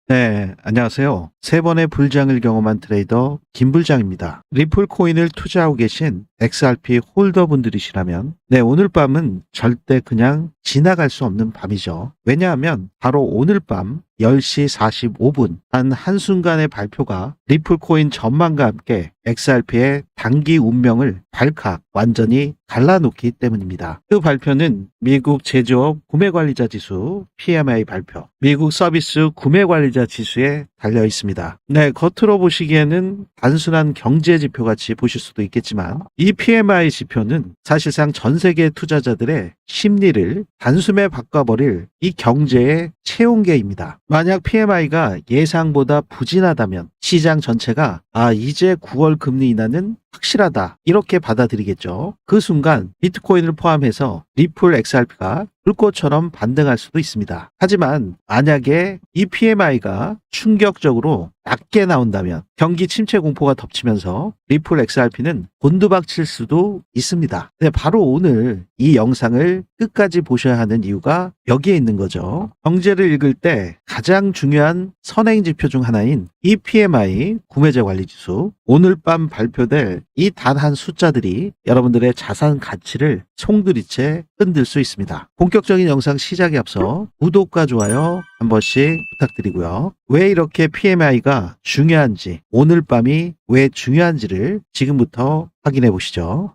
네, 안녕하세요. 세 번의 불장을 경험한 트레이더 김불장입니다. 리플 코인을 투자하고 계신 XRP 홀더분들이시라면 오늘 밤은 절대 그냥 지나갈 수 없는 밤이죠. 왜냐하면 바로 오늘 밤 10시 45분 한 한순간의 발표가 리플 코인 전망과 함께 XRP의 단기 운명을 발칵 완전히 갈라놓기 때문입니다. 그 발표는 미국 제조업 구매관리자 지수 PMI 발표, 미국 서비스 구매관리자 지수에 달려 있습니다. 겉으로 보시기에는 단순한 경제 지표 같이 보실 수도 있겠지만 이 PMI 지표는 사실상 전 세계 투자자들의 심리를 단숨에 바꿔버릴 이 경제의 체온계입니다. 만약 PMI가 예상보다 부진하다면 시장 전체가 이제 9월 금리 인하는 확실하다 이렇게 받아들이겠죠. 그 순간 비트코인을 포함해서 리플 XRP가 불꽃처럼 반등할 수도 있습니다. 하지만 만약에 이 PMI가 충격적으로 낮게 나온다면 경기 침체 공포가 덮치면서 리플 XRP는 곤두박칠 수도 있습니다. 바로 오늘 이 영상을 끝까지 보셔야 하는 이유가 여기에 있는 거죠. 경제를 읽을 때 가장 중요한 선행지표 중 하나인 이 PMI 구매자 관리지수, 오늘 밤 발표될 이 단 한 숫자들이 여러분들의 자산 가치를 송두리째 흔들 수 있습니다. 본격적인 영상 시작에 앞서 구독과 좋아요 한 번씩 부탁드리고요. 왜 이렇게 PMI가 중요한지, 오늘 밤이 왜 중요한지를 지금부터 확인해 보시죠.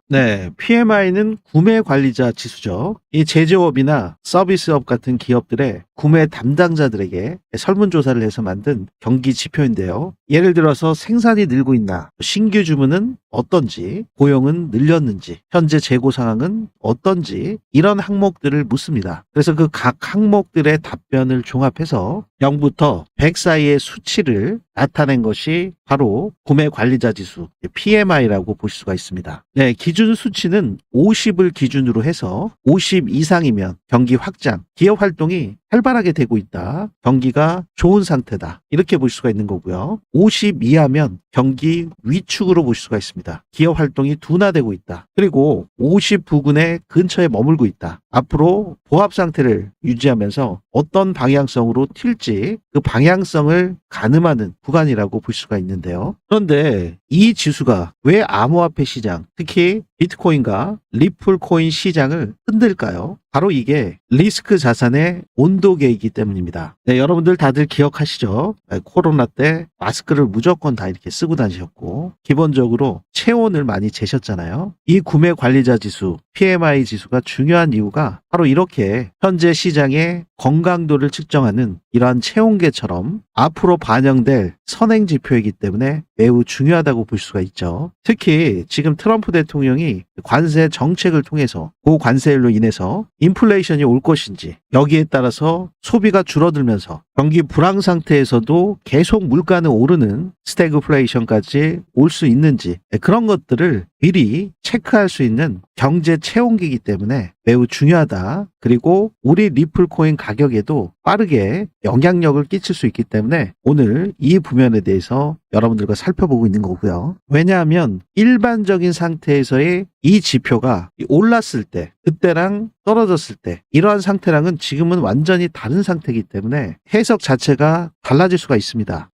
PMI는 구매 관리자 지수죠. 이 제조업이나 서비스업 같은 기업들의 구매 담당자들에게 설문조사를 해서 만든 경기 지표인데요. 예를 들어서 생산이 늘고 있나, 신규 주문은 어떤지, 고용은 늘렸는지, 현재 재고 상황은 어떤지 이런 항목들을 묻습니다. 그래서 그 각 항목들의 답변을 종합해서 0부터 100 사이의 수치를 나타낸 것이 바로 구매 관리자 지수 PMI라고 볼 수가 있습니다. 기준 수치는 50을 기준으로 해서 50 이상이면 경기 확장, 기업 활동이 활발하게 되고 있다, 경기가 좋은 상태다 이렇게 볼 수가 있는 거고요. 50 이하면 경기 위축으로 볼 수가 있습니다. 기업 활동이 둔화되고 있다. 그리고 50 부근에 근처에 머물고 있다. 앞으로 보합 상태를 유지하면서 어떤 방향성으로 튈지 그 방향성을 가늠하는 구간이라고 볼 수가 있는데요. 그런데 이 지수가 왜 암호화폐 시장, 특히 비트코인과 리플 코인 시장을 흔들까요? 바로 이게 리스크 자산의 온도계이기 때문입니다. 여러분들 다들 기억하시죠? 코로나 때 마스크를 무조건 다 이렇게 쓰고 다니셨고 기본적으로 체온을 많이 재셨잖아요. 이 구매 관리자 지수, PMI 지수가 중요한 이유가 바로 이렇게 현재 시장의 건강도를 측정하는 이러한 체온계처럼 앞으로 반영될 선행지표이기 때문에 매우 중요하다고 볼 수가 있죠. 특히 지금 트럼프 대통령이 관세 정책을 통해서 고관세율로 인해서 인플레이션이 올 것인지, 여기에 따라서 소비가 줄어들면서 경기 불황 상태에서도 계속 물가는 오르는 스태그플레이션까지 올 수 있는지 그런 것들을 미리 체크할 수 있는 경제 체온기이기 때문에 매우 중요하다. 그리고 우리 리플 코인 가격에도 빠르게 영향력을 끼칠 수 있기 때문에 오늘 이 부면에 대해서 여러분들과 살펴보고 있는 거고요. 왜냐하면 일반적인 상태에서의 이 지표가 올랐을 때, 그때랑 떨어졌을 때 이러한 상태랑은 지금은 완전히 다른 상태이기 때문에 해석 자체가 달라질 수가 있습니다.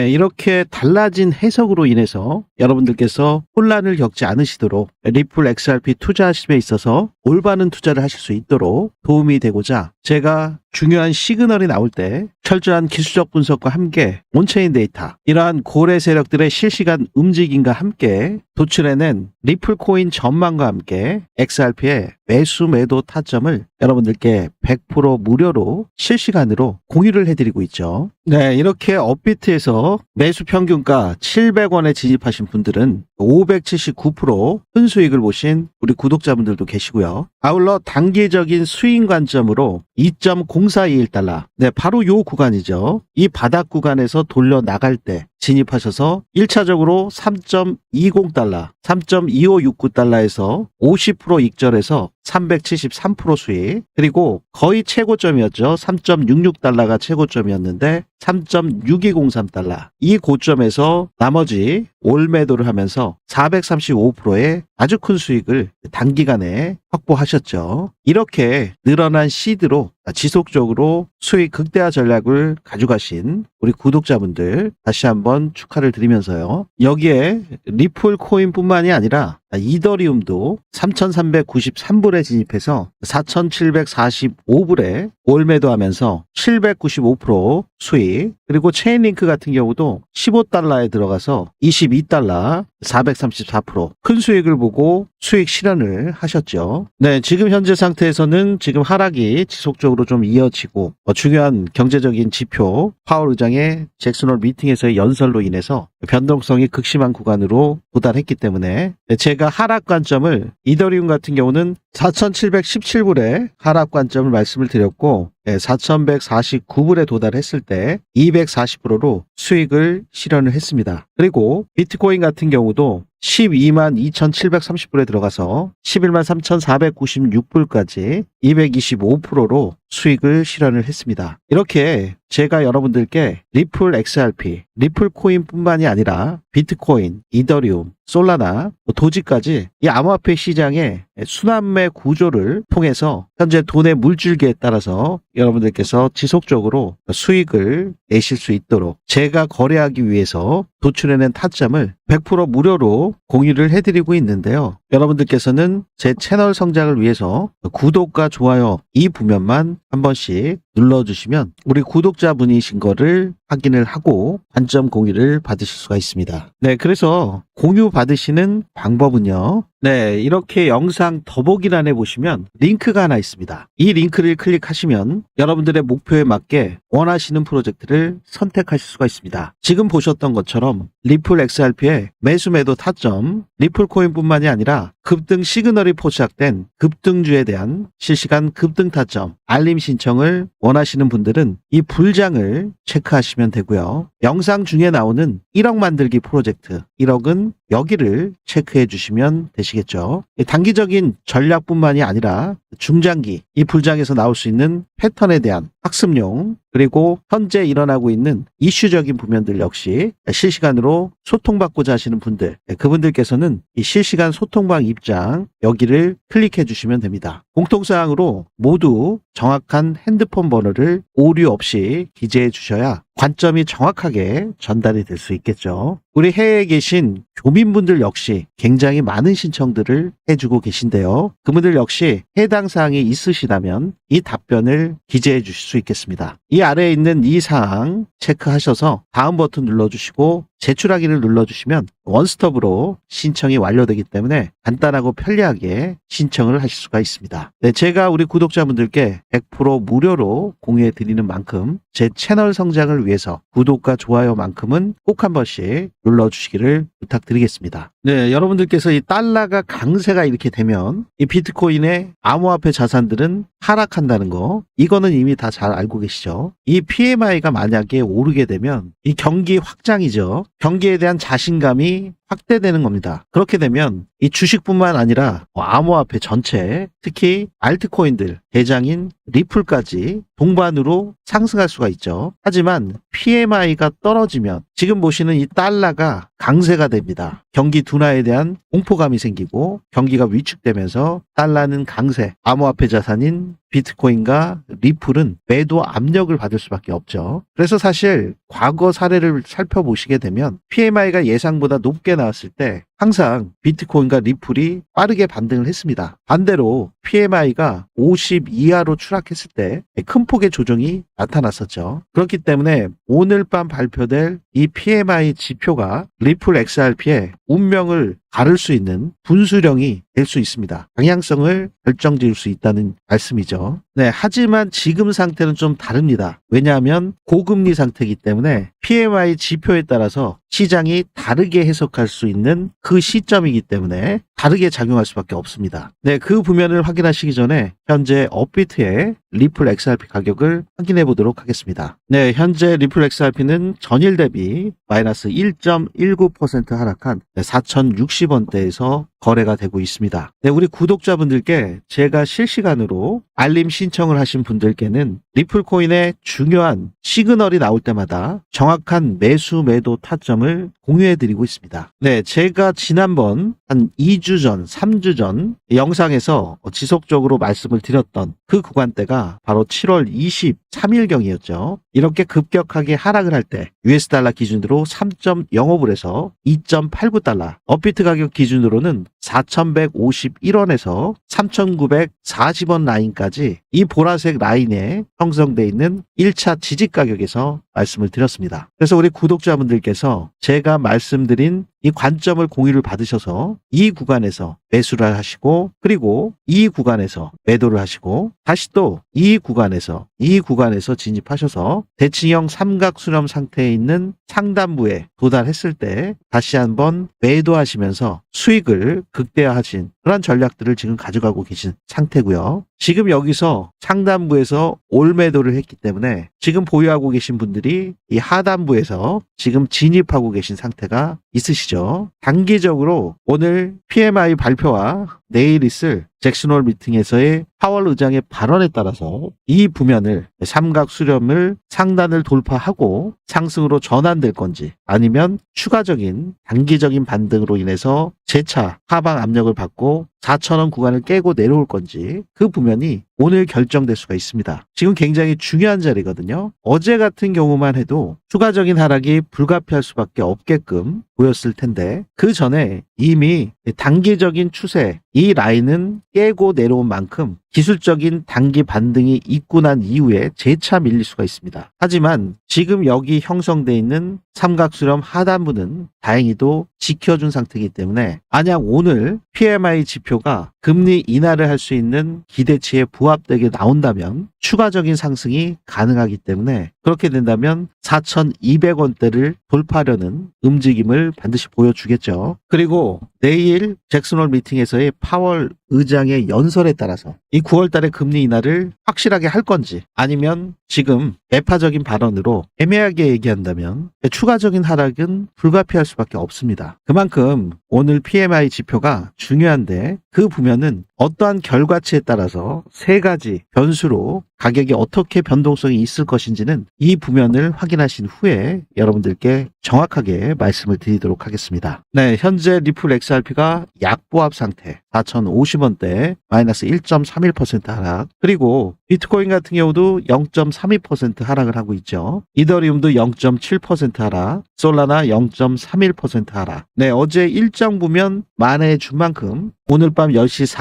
이렇게 달라진 해석으로 인해서 여러분들께서 혼란을 겪지 않으시도록 리플 XRP 투자하심에 있어서 올바른 투자를 하실 수 있도록 도움이 되고자 제가 중요한 시그널이 나올 때 철저한 기술적 분석과 함께 온체인 데이터, 이러한 고래 세력들의 실시간 움직임과 함께 도출해낸 리플 코인 전망과 함께 XRP의 매수 매도 타점을 여러분들께 100% 무료로 실시간으로 공유를 해드리고 있죠. 이렇게 업비트에서 매수 평균가 700원에 진입하신 분들은 579% 순수익을 보신 우리 구독자분들도 계시고요. 아울러 단기적인 스윙 관점으로 2.0421달러, 바로 요 구간이죠. 이 바닥 구간에서 돌려 나갈 때 진입하셔서 1차적으로 3.20달러, 3.2569달러에서 50% 익절해서 373% 수익, 그리고 거의 최고점이었죠. 3.66달러가 최고점이었는데 3.6203달러. 이 고점에서 나머지 올 매도를 하면서 435%의 아주 큰 수익을 단기간에 확보하셨죠. 이렇게 늘어난 시드로 지속적으로 수익 극대화 전략을 가져가신 우리 구독자분들 다시 한번 축하를 드리면서요. 여기에 리플 코인뿐만이 아니라 이더리움도 3,393불에 진입해서 4,745불에 올 매도하면서 795% 수익, 그리고 체인링크 같은 경우도 15달러에 들어가서 22달러 434%큰 수익을 보고 수익 실현을 하셨죠. 네, 지금 현재 상태에서는 지금 하락이 지속적으로 좀 이어지고 중요한 경제적인 지표 파월 의장의 잭슨홀 미팅에서의 연설로 인해서 변동성이 극심한 구간으로 도달했기 때문에 제가 하락 관점을 이더리움 같은 경우는 4,717불에 하락 관점을 말씀을 드렸고 4,149불에 도달했을 때 240%로 수익을 실현을 했습니다. 그리고 비트코인 같은 경우도 12만 2,730불에 들어가서 11만 3,496불까지 225%로 수익을 실현을 했습니다. 이렇게 제가 여러분들께 리플 XRP, 리플 코인뿐만이 아니라 비트코인, 이더리움, 솔라나, 도지까지 이 암호화폐 시장의 순환매 구조를 통해서 현재 돈의 물줄기에 따라서 여러분들께서 지속적으로 수익을 내실 수 있도록 제가 거래하기 위해서 도출해낸 타점을 100% 무료로 공유를 해드리고 있는데요. 여러분들께서는 제 채널 성장을 위해서 구독과 좋아요 이 부면만 한 번씩 눌러주시면 우리 구독자분이신 거를 확인을 하고 관점 공유를 받으실 수가 있습니다. 네, 그래서 공유 받으시는 방법은요. 네, 이렇게 영상 더보기란에 보시면 링크가 하나 있습니다. 이 링크를 클릭하시면 여러분들의 목표에 맞게 원하시는 프로젝트를 선택하실 수가 있습니다. 지금 보셨던 것처럼 리플 XRP의 매수 매도 타점, 리플 코인뿐만이 아니라 급등 시그널이 포착된 급등주에 대한 실시간 급등 타점, 알림 신청을 원하시는 분들은 이 불장을 체크하시면 되고요. 영상 중에 나오는 1억 만들기 프로젝트, 1억은 여기를 체크해 주시면 되시겠죠. 단기적인 전략뿐만이 아니라 중장기, 이 불장에서 나올 수 있는 패턴에 대한 학습용, 그리고 현재 일어나고 있는 이슈적인 부면들 역시 실시간으로 소통받고자 하시는 분들, 그분들께서는 이 실시간 소통방 입장 여기를 클릭해 주시면 됩니다. 공통사항으로 모두 정확한 핸드폰 번호를 오류 없이 기재해 주셔야 관점이 정확하게 전달이 될 수 있겠죠. 우리 해외에 계신 교민분들 역시 굉장히 많은 신청들을 해주고 계신데요. 그분들 역시 해당 사항이 있으시다면 이 답변을 기재해 주실 수 있겠습니다. 이 아래에 있는 이 사항 체크하셔서 다음 버튼 눌러주시고 제출하기를 눌러주시면 원스톱으로 신청이 완료되기 때문에 간단하고 편리하게 신청을 하실 수가 있습니다. 네, 제가 우리 구독자분들께 100% 무료로 공유해 드리는 만큼 제 채널 성장을 위해서 구독과 좋아요만큼은 꼭 한 번씩 눌러주시기를 부탁드리겠습니다. 네, 여러분들께서 이 달러가 강세가 이렇게 되면 이 비트코인의 암호화폐 자산들은 하락한다는 거, 이거는 이미 다 잘 알고 계시죠. 이 PMI가 만약에 오르게 되면 이 경기 확장이죠. 경기에 대한 자신감이 확대되는 겁니다. 그렇게 되면 이 주식뿐만 아니라 암호화폐 전체, 특히 알트코인들 대장인 리플까지 동반으로 상승할 수가 있죠. 하지만 PMI가 떨어지면 지금 보시는 이 달러가 강세가 됩니다. 경기 둔화에 대한 공포감이 생기고 경기가 위축되면서 달러는 강세, 암호화폐 자산인 비트코인과 리플은 매도 압력을 받을 수밖에 없죠. 그래서 사실 과거 사례를 살펴보시게 되면 PMI가 예상보다 높게 나왔을 때 항상 비트코인과 리플이 빠르게 반등을 했습니다. 반대로 PMI가 50 이하로 추락했을 때 큰 폭의 조정이 나타났었죠. 그렇기 때문에 오늘 밤 발표될 이 PMI 지표가 리플 XRP의 운명을 가를 수 있는 분수령이 될 수 있습니다. 방향성을 결정지을 수 있다는 말씀이죠. 네, 하지만 지금 상태는 좀 다릅니다. 왜냐하면 고금리 상태이기 때문에 PMI 지표에 따라서 시장이 다르게 해석할 수 있는 그 시점이기 때문에 다르게 작용할 수밖에 없습니다. 네, 그 부면을 확인하시기 전에 현재 업비트의 리플 XRP 가격을 확인해 보도록 하겠습니다. 네, 현재 리플 XRP는 전일 대비 마이너스 1.19% 하락한 4,060원대에서 거래가 되고 있습니다. 네, 우리 구독자분들께 제가 실시간으로 알림 신청을 하신 분들께는 리플코인의 중요한 시그널이 나올 때마다 정확한 매수 매도 타점을 공유해드리고 있습니다. 네, 제가 지난번 한 2주 전, 3주 전 영상에서 지속적으로 말씀을 드렸던 그 구간대가 바로 7월 23일경이었죠. 이렇게 급격하게 하락을 할 때 US 달러 기준으로 3.05불에서 2.89달러, 업비트 가격 기준으로는 4,151원에서 3,940원 라인까지 이 보라색 라인에 형성되어 있는 1차 지지 가격에서 말씀을 드렸습니다. 그래서 우리 구독자분들께서 제가 말씀드린 이 관점을 공유를 받으셔서 이 구간에서 매수를 하시고, 그리고 이 구간에서 매도를 하시고, 다시 또 이 구간에서 진입하셔서 대칭형 삼각 수렴 상태에 있는 상단부에 도달했을 때 다시 한번 매도하시면서 수익을 극대화하신 그런 전략들을 지금 가져가고 계신 상태고요. 지금 여기서 상단부에서 올매도를 했기 때문에 지금 보유하고 계신 분들이 이 하단부에서 지금 진입하고 계신 상태가 있으시죠. 단기적으로 오늘 PMI 발표와 내일 있을 잭슨홀 미팅에서의 파월 의장의 발언에 따라서 이 부면을 삼각 수렴을 상단을 돌파하고 상승으로 전환될 건지, 아니면 추가적인 단기적인 반등으로 인해서 재차 하방 압력을 받고 4,000원 구간을 깨고 내려올 건지, 그 부면이 오늘 결정될 수가 있습니다. 지금 굉장히 중요한 자리거든요. 어제 같은 경우만 해도 추가적인 하락이 불가피할 수밖에 없게끔 보였을 텐데, 그 전에 이미 단기적인 추세, 이 라인은 깨고 내려온 만큼 기술적인 단기 반등이 있고 난 이후에 재차 밀릴 수가 있습니다. 하지만 지금 여기 형성되어 있는 삼각수렴 하단부는 다행히도 지켜준 상태이기 때문에, 만약 오늘 PMI 지표가 금리 인하를 할 수 있는 기대치에 부합되게 나온다면 추가적인 상승이 가능하기 때문에, 그렇게 된다면 4,200원대를 돌파하려는 움직임을 반드시 보여주겠죠. 그리고 내일 잭슨홀 미팅에서의 파월 의장의 연설에 따라서 이 9월 달에 금리 인하를 확실하게 할 건지, 아니면 지금 매파적인 발언으로 애매하게 얘기한다면 추가적인 하락은 불가피할 수밖에 없습니다. 그만큼 오늘 PMI 지표가 중요한데, 그 부면은 어떠한 결과치에 따라서 세 가지 변수로 가격이 어떻게 변동성이 있을 것인지는 이 부면을 확인하신 후에 여러분들께 정확하게 말씀을 드리도록 하겠습니다. 네, 현재 리플 XRP가 약보합 상태, 4,050원대 마이너스 1.31% 하락, 그리고 비트코인 같은 경우도 0.32% 하락을 하고 있죠. 이더리움도 0.7% 하락, 솔라나 0.31% 하락. 네, 어제 일정 보면 만회해 준 만큼 오늘 밤 10시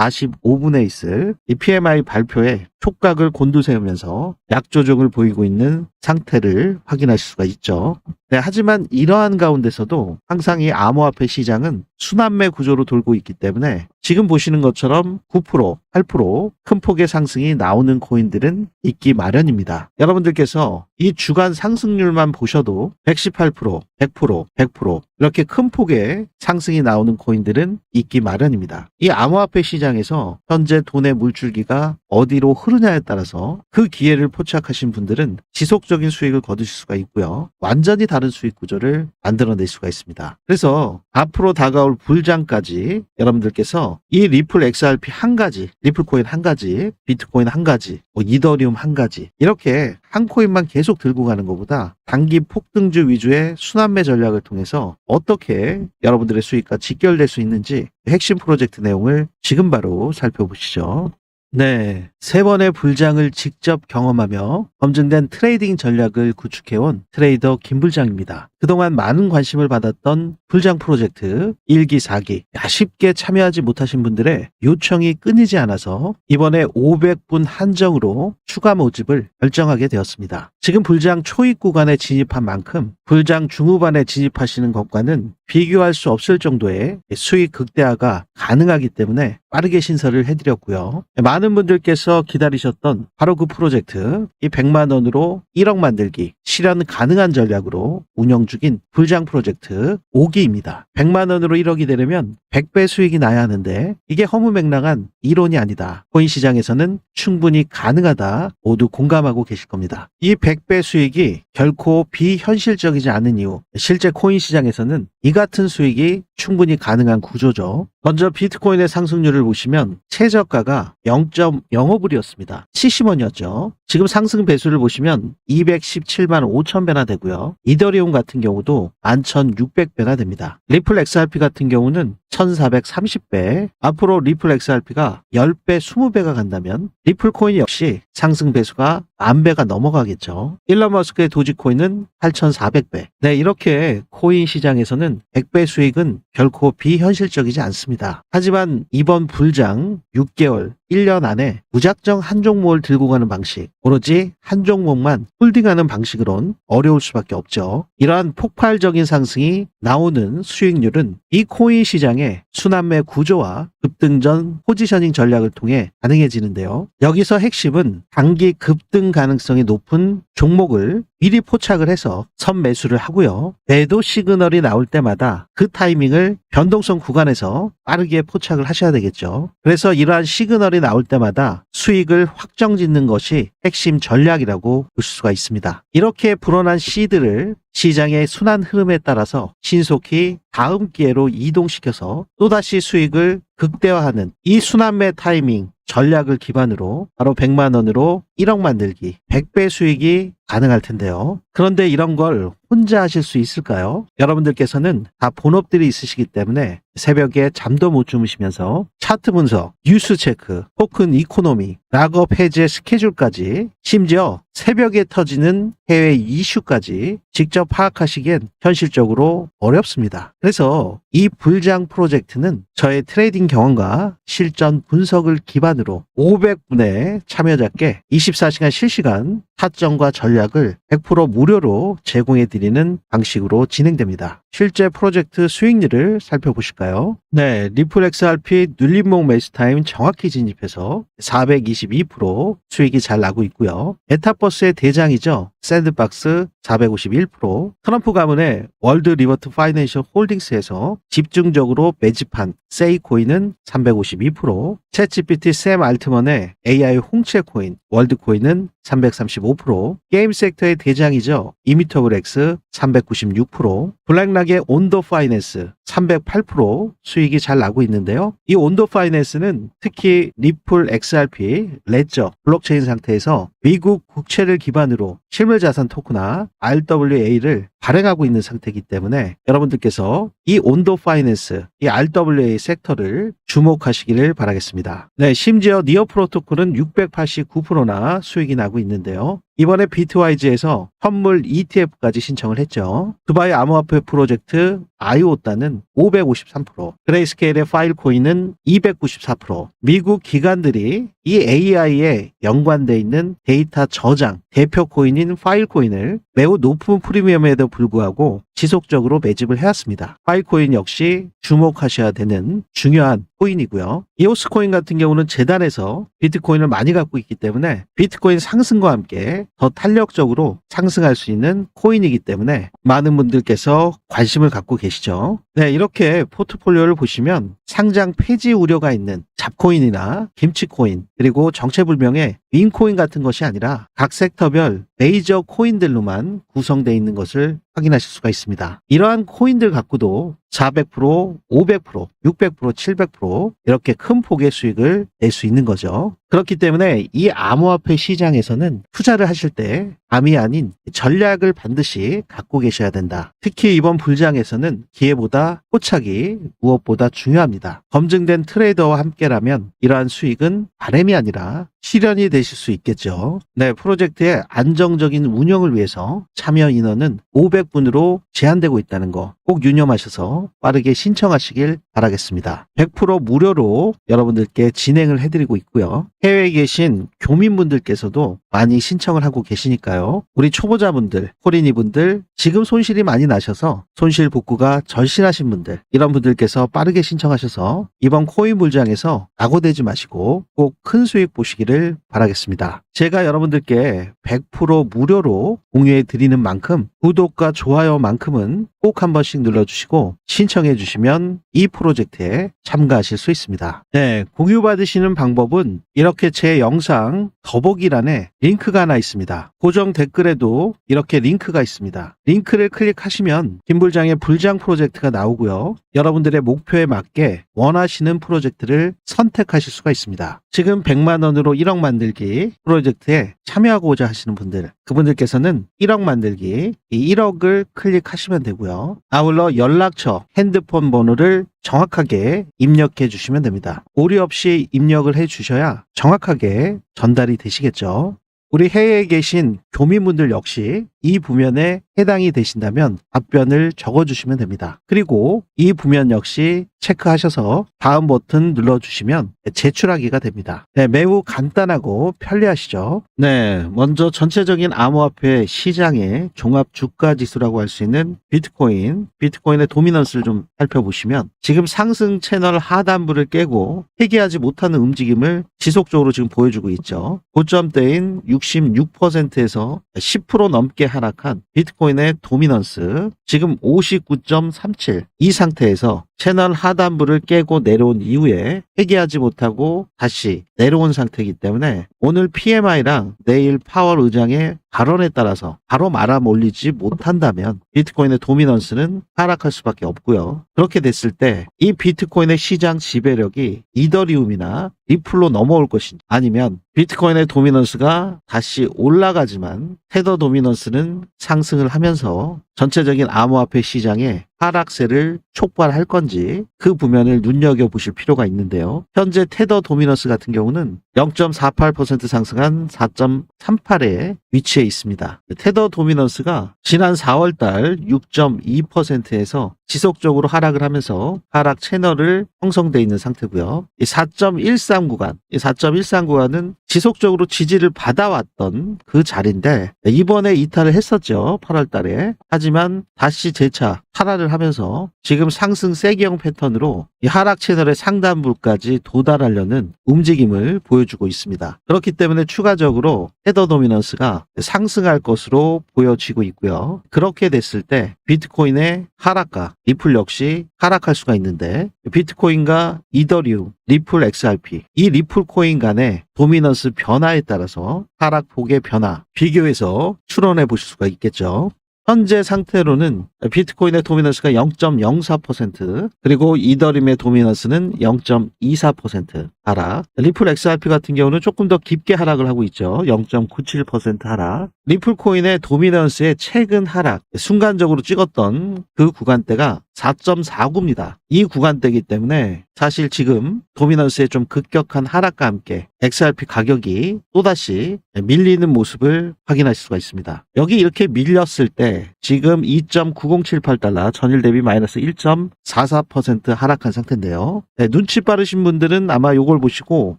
45분에 있을 이 PMI 발표에 촉각을 곤두세우면서 약조정을 보이고 있는 상태를 확인하실 수가 있죠. 네, 하지만 이러한 가운데서도 항상 이 암호화폐 시장은 순환매 구조로 돌고 있기 때문에 지금 보시는 것처럼 9%, 8% 큰 폭의 상승이 나오는 코인들은 있기 마련입니다. 여러분들께서 이 주간 상승률만 보셔도 118%, 100%, 100% 이렇게 큰 폭의 상승이 나오는 코인들은 있기 마련입니다. 이 암호화폐 시장에서 현재 돈의 물줄기가 어디로 흐르냐에 따라서 그 기회를 포착하신 분들은 지속적인 수익을 거두실 수가 있고요. 완전히 다른 수익 구조를 만들어낼 수가 있습니다. 그래서 앞으로 다가올 불장까지 여러분들께서 이 리플 XRP 한 가지, 리플 코인 한 가지, 비트코인 한 가지, 이더리움 한 가지, 이렇게 한 코인만 계속 들고 가는 것보다 단기 폭등주 위주의 순환매 전략을 통해서 어떻게 여러분들의 수익과 직결될 수 있는지 핵심 프로젝트 내용을 지금 바로 살펴보시죠. 네, 세 번의 불장을 직접 경험하며 검증된 트레이딩 전략을 구축해온 트레이더 김불장입니다. 그동안 많은 관심을 받았던 불장 프로젝트 1기, 4기 아쉽게 참여하지 못하신 분들의 요청이 끊이지 않아서 이번에 500분 한정으로 추가 모집을 결정하게 되었습니다. 지금 불장 초입 구간에 진입한 만큼 불장 중후반에 진입하시는 것과는 비교할 수 없을 정도의 수익 극대화가 가능하기 때문에 빠르게 신설을 해드렸고요. 많은 분들께서 기다리셨던 바로 그 프로젝트, 이 100만 원으로 1억 만들기 실현 가능한 전략으로 운영 중인 불장 프로젝트 5기입니다. 100만 원으로 1억이 되려면 100배 수익이 나야 하는데 이게 허무맹랑한 이론이 아니다. 코인 시장에서는 충분히 가능하다. 모두 공감하고 계실 겁니다. 이 100배 수익이 결코 비현실적이지 않은 이유, 실제 코인 시장에서는 이 같은 수익이 충분히 가능한 구조죠. 먼저 비트코인의 상승률을 보시면 최저가가 0.05불이었습니다. 70원이었죠. 지금 상승 배수를 보시면 217만 5천 배나 되고요. 이더리움 같은 경우도 11,600배나 됩니다. 리플 XRP 같은 경우는 1,430배. 앞으로 리플 XRP가 10배, 20배가 간다면 리플 코인 역시 상승 배수가 10,000배가 넘어가겠죠. 일론 머스크의 도지코인은 8,400배. 네, 이렇게 코인 시장에서는 100배 수익은 결코 비현실적이지 않습니다. 하지만 이번 불장 6개월, 1년 안에 무작정 한 종목을 들고 가는 방식, 오로지 한 종목만 홀딩하는 방식으론 어려울 수밖에 없죠. 이러한 폭발적인 상승이 나오는 수익률은 이 코인 시장의 순환매 구조와 급등전 포지셔닝 전략을 통해 가능해지는데요. 여기서 핵심은 단기 급등 가능성이 높은 종목을 미리 포착을 해서 선매수를 하고요. 매도 시그널이 나올 때마다 그 타이밍을 변동성 구간에서 빠르게 포착을 하셔야 되겠죠. 그래서 이러한 시그널이 나올 때마다 수익을 확정짓는 것이 핵심 전략이라고 볼 수가 있습니다. 이렇게 불어난 시드를 시장의 순환 흐름에 따라서 신속히 다음 기회로 이동시켜서 또다시 수익을 극대화하는 이 순환매 타이밍 전략을 기반으로 바로 100만 원으로 1억 만들기, 100배 수익이 가능할 텐데요. 그런데 이런 걸 혼자 하실 수 있을까요? 여러분들께서는 다 본업들이 있으시기 때문에 새벽에 잠도 못 주무시면서 차트 분석, 뉴스 체크, 토큰 이코노미, 락업 해제 스케줄까지 심지어 새벽에 터지는 해외 이슈까지 직접 파악하시기엔 현실적으로 어렵습니다. 그래서 이 불장 프로젝트는 저의 트레이딩 경험과 실전 분석을 기반으로 500분의 참여자께 24시간 실시간 타점과 전략을 100% 무료로 제공해드리는 방식으로 진행됩니다. 실제 프로젝트 수익률을 살펴보실까요? 네, 리플 XRP 눌림목 매수 타임 정확히 진입해서 422% 수익이 잘 나고 있고요. 메타버스의 대장이죠. 샌드박스 451%, 트럼프 가문의 월드 리버트 파이낸셜 홀딩스에서 집중적으로 매집한 세이코인은 352%, 챗GPT 샘 알트먼의 AI 홍채 코인, 월드코인은 335%, 게임 섹터의 대장이죠. 이미터블엑스 396%, 블랙락의 온도 파이낸스 308% 수익이 잘 나고 있는데요. 이 온도 파이낸스는 특히 리플 XRP, 레저, 블록체인 상태에서 미국 국채를 기반으로 실물자산 토크나 RWA를 발행하고 있는 상태이기 때문에 여러분들께서 이 온도 파이낸스, 이 RWA 섹터를 주목하시기를 바라겠습니다. 네, 심지어 니어 프로토콜은 689%나 수익이 나고 있는데요. 이번에 비트와이즈에서 선물 ETF까지 신청을 했죠. 두바이 암호화폐 프로젝트 아이오따는 553%, 그레이스케일의 파일코인은 294%, 미국 기관들이 이 AI에 연관되어 있는 데이터 저장, 대표 코인인 파일코인을 매우 높은 프리미엄에도 불구하고 지속적으로 매집을 해왔습니다. 파일코인 역시 주목하셔야 되는 중요한 코인이고요. 이오스 코인 같은 경우는 재단에서 비트코인을 많이 갖고 있기 때문에 비트코인 상승과 함께 더 탄력적으로 상승할 수 있는 코인이기 때문에 많은 분들께서 관심을 갖고 계시죠. 네, 이렇게 포트폴리오를 보시면 상장 폐지 우려가 있는 잡코인이나 김치코인, 그리고 정체불명의 윙코인 같은 것이 아니라 각 섹터별 메이저 코인들로만 구성되어 있는 것을 확인하실 수가 있습니다. 이러한 코인들 갖고도 400%, 500%, 600%, 700% 이렇게 큰 폭의 수익을 낼 수 있는 거죠. 그렇기 때문에 이 암호화폐 시장에서는 투자를 하실 때 암이 아닌 전략을 반드시 갖고 계셔야 된다. 특히 이번 불장에서는 기회보다 포착이 무엇보다 중요합니다. 검증된 트레이더와 함께라면 이러한 수익은 바람이 아니라 실현이 되실 수 있겠죠. 네, 프로젝트의 안정적인 운영을 위해서 참여 인원은 500분으로 제한되고 있다는 거 꼭 유념하셔서 빠르게 신청하시길 바라겠습니다. 100% 무료로 여러분들께 진행을 해드리고 있고요. 해외에 계신 교민분들께서도 많이 신청을 하고 계시니까요. 우리 초보자분들, 코린이분들 지금 손실이 많이 나셔서 손실 복구가 절실하신 분들, 이런 분들께서 빠르게 신청하셔서 이번 코인 불장에서 낙오되지 마시고 꼭 큰 수익 보시기를 되시기를 바라겠습니다. 제가 여러분들께 100% 무료로 공유해 드리는 만큼 구독과 좋아요만큼은 꼭 한 번씩 눌러주시고 신청해 주시면 이 프로젝트에 참가하실 수 있습니다. 네, 공유 받으시는 방법은 이렇게 제 영상 더보기란에 링크가 하나 있습니다. 고정 댓글에도 이렇게 링크가 있습니다. 링크를 클릭하시면 김불장의 불장 프로젝트가 나오고요. 여러분들의 목표에 맞게 원하시는 프로젝트를 선택하실 수가 있습니다. 지금 100만 원으로 1억 만들기 프로젝트에 참여하고자 하시는 분들, 그분들께서는 1억 만들기 이 1억을 클릭하시면 되고요. 아울러 연락처, 핸드폰 번호를 정확하게 입력해 주시면 됩니다. 오류 없이 입력을 해 주셔야 정확하게 전달이 되시겠죠. 우리 해외에 계신 교민분들 역시 이 부면에 해당이 되신다면 답변을 적어주시면 됩니다. 그리고 이 부면 역시 체크하셔서 다음 버튼 눌러주시면 제출하기가 됩니다. 네, 매우 간단하고 편리하시죠? 네, 먼저 전체적인 암호화폐 시장의 종합 주가 지수라고 할 수 있는 비트코인의 도미넌스를 좀 살펴보시면 지금 상승 채널 하단부를 깨고 회귀하지 못하는 움직임을 지속적으로 지금 보여주고 있죠. 고점대인 66%에서 10% 넘게 하락한 비트코인의 도미넌스, 지금 59.37 이 상태에서 채널 하단부를 깨고 내려온 이후에 회귀하지 못하고 다시 내려온 상태이기 때문에 오늘 PMI랑 내일 파월 의장의 발언에 따라서 바로 말아몰리지 못한다면 비트코인의 도미넌스는 하락할 수밖에 없고요. 그렇게 됐을 때 이 비트코인의 시장 지배력이 이더리움이나 리플로 넘어올 것인지, 아니면 비트코인의 도미넌스가 다시 올라가지만 테더 도미넌스는 상승을 하면서 전체적인 암호화폐 시장에 하락세를 촉발할 건지 그 부면을 눈여겨보실 필요가 있는데요. 현재 테더 도미넌스 같은 경우는 0.48% 상승한 4.38에 위치해 있습니다. 테더 도미넌스가 지난 4월달 6.2%에서 지속적으로 하락을 하면서 하락 채널을 형성되어 있는 상태고요. 이 4.13 구간은 지속적으로 지지를 받아왔던 그 자리인데 이번에 이탈을 했었죠. 8월 달에. 하지만 다시 재차 하락을 하면서 지금 상승 세기형 패턴으로 이 하락 채널의 상단부까지 도달하려는 움직임을 보여주고 있습니다. 그렇기 때문에 추가적으로 테더 도미넌스가 상승할 것으로 보여지고 있고요. 그렇게 됐을 때 비트코인의 하락과 리플 역시 하락할 수가 있는데 비트코인과 이더리움, 리플 XRP, 이 리플 코인 간의 도미넌스 변화에 따라서 하락폭의 변화 비교해서 추론해 보실 수가 있겠죠. 현재 상태로는 비트코인의 도미넌스가 0.04%, 그리고 이더리움의 도미넌스는 0.24% 하락. 리플 XRP 같은 경우는 조금 더 깊게 하락을 하고 있죠. 0.97% 하락. 리플 코인의 도미넌스의 최근 하락, 순간적으로 찍었던 그 구간대가 4.49입니다. 이 구간대이기 때문에 사실 지금 도미넌스의 좀 급격한 하락과 함께 XRP 가격이 또다시 밀리는 모습을 확인하실 수가 있습니다. 여기 이렇게 밀렸을 때 지금 2.9078달러, 전일 대비 마이너스 1.44% 하락한 상태인데요. 네, 눈치 빠르신 분들은 아마 이걸 보시고